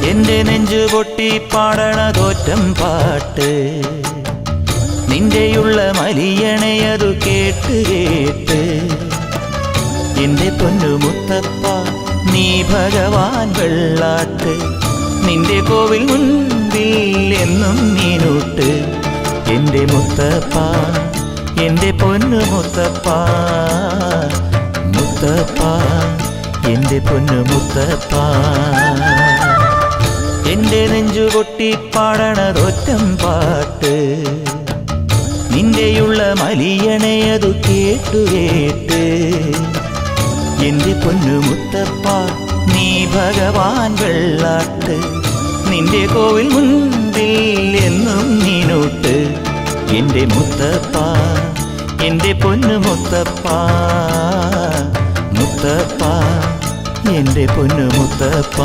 എന്റെ നെഞ്ചു പൊട്ടി പാടണതോറ്റം പാട്ട് നിന്റെയുള്ള മലിയണയതു കേട്ട് കേട്ട് എന്റെ പൊന്നു മുത്തപ്പ നീ ഭഗവാൻ വെള്ളാട്ട് നിന്റെ കോവിൽ മുൻപിൽ എന്നും നീനൂട്ട് എന്റെ മുത്തപ്പ എന്റെ പൊന്നു മുത്തപ്പ മുത്തപ്പ എന്റെ പൊന്നു മുത്തപ്പ എന്റെ നെഞ്ചു പൊട്ടി പാടണതൊറ്റം പാട്ട് നിന്റെയുള്ള മലിയണയതു കേട്ടു കേട്ട് എന്റെ പൊന്നു മുത്തപ്പ നീ ഭഗവാൻ വെള്ളാട്ട് നിന്റെ കോവിൽ മുൻപിൽ എന്നും നീനൂട്ട് എന്റെ മുത്തപ്പ എന്റെ പൊന്നു മുത്തപ്പ മുത്തപ്പ എന്റെ പൊന്നു മുത്തപ്പ